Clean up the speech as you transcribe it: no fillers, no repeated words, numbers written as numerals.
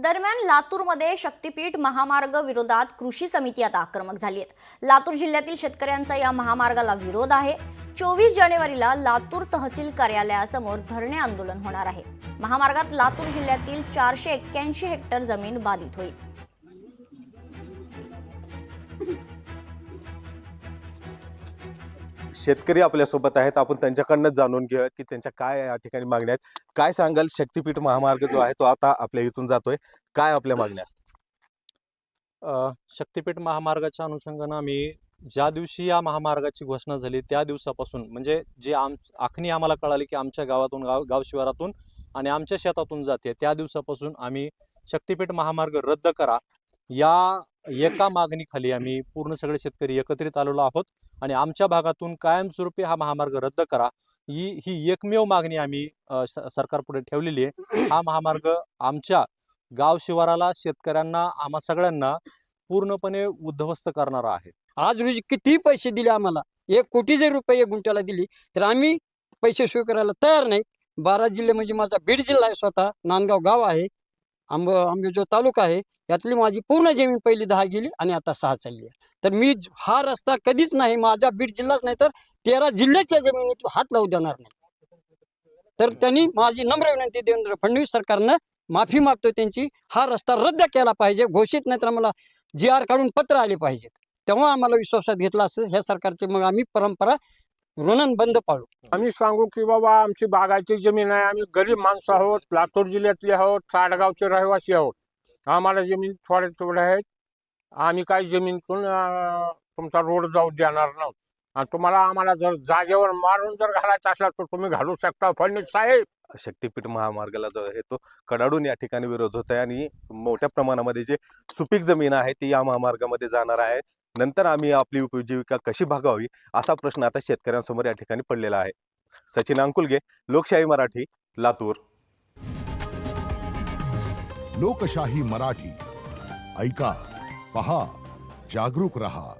दरम्यान लातूरमध्ये शक्तीपीठ महामार्ग विरोधात कृषी समिती आता आक्रमक झाली आहे। लातूर जिल्ह्यातील शेतकऱ्यांचा या महामार्गाला विरोध आहे। 24 जानेवारीला लातूर तहसील कार्यालयासमोर धरणे आंदोलन होणार आहे। महामार्गात लातूर जिल्ह्यातील 481 हेक्टर जमीन बाधित होईल। शेतकरी आपल्यासोबत आहेत, आपण त्यांच्याकडनं जाणून घेऊया की त्यांच्या काय या ठिकाणी मागण्या आहेत। काय सांगाल, शक्तीपीठ महामार्ग जो आहे तो आता आपल्या इथून जातोय, काय आपल्या मागण्या असतात? शक्तीपीठ महामार्गाच्या अनुषंगानं आम्ही ज्या दिवशी या महामार्गाची घोषणा झाली त्या दिवसापासून म्हणजे जे आखणी आम्हाला कळाली की आमच्या गावातून गाव शिवारातून आणि आमच्या शेतातून जाते, त्या दिवसापासून आम्ही शक्तीपीठ महामार्ग रद्द करा या एका मागणीखाली आम्ही पूर्ण सगळे शेतकरी एकत्रित आलेलो आहोत आणि आमच्या भागातून कायमस्वरूपी हा महामार्ग रद्द करा ही एकमेव मागणी आम्ही सरकारपुढे ठेवलेली आहे। हा महामार्ग आमच्या गाव शिवाराला, शेतकऱ्यांना, आम्हा सगळ्यांना पूर्णपणे उद्ध्वस्त करणारा आहे। आज रोजी किती पैसे दिले आम्हाला, 1 कोटी जरी रुपये गुंठ्याला दिली तर आम्ही पैसे स्वीकारायला तयार नाही। 12 जिल्हे म्हणजे माझा बीड जिल्हा आहे, स्वतः नांदगाव गाव आहे, आंबेजोगाई तालुका आहे, यातली माझी पूर्ण जमीन पहिली 10 गेली आणि आता 6 चालली आहे। तर मी हा रस्ता कधीच नाही, माझा बीड जिल्हाच नाही तर 13 जिल्ह्याच्या जमिनीत हात लावू देणार नाही। तर त्यांनी माझी नम्र विनंती देवेंद्र फडणवीस सरकारनं माफी मागतो त्यांची, हा रस्ता रद्द केला पाहिजे, घोषित नाही तर आम्हाला GR काढून पत्र आले पाहिजेत, तेव्हा आम्हाला विश्वासात घेतला असं ह्या सरकारचे मग आम्ही परंपरा ऋण बंद पाळू। आम्ही सांगू की बाबा आमची बागायती जमीन आहे, आम्ही गरीब माणसं आहोत, लातूर जिल्ह्यातले आहोत, साडगावचे रहिवासी आहोत, आम्हाला जमीन थोड्या आहेत, आम्ही काही जमीनतून तुमचा रोड जाऊ देणार नव्हतो आणि तुम्हाला आम्हाला जर जागेवर मारून जर घालायचा असला तर तुम्ही घालू शकता फडणवीस साहेब। शक्तीपीठ महामार्गाला जो आहे तो कडाडून या ठिकाणी विरोध होत आहे आणि मोठ्या प्रमाणामध्ये जे सुपीक जमीन आहे ती या महामार्गामध्ये जाणार आहे। नंतर आम्ही आपली उपजीविका कशी भागवावी असा प्रश्न आता शेतकऱ्यांसमोर या ठिकाणी पडलेला आहे। सचिन अंकुलगे, लोकशाही मराठी, लातूर। लोकशाही मराठी, ऐका, पहा, जागरूक रहा।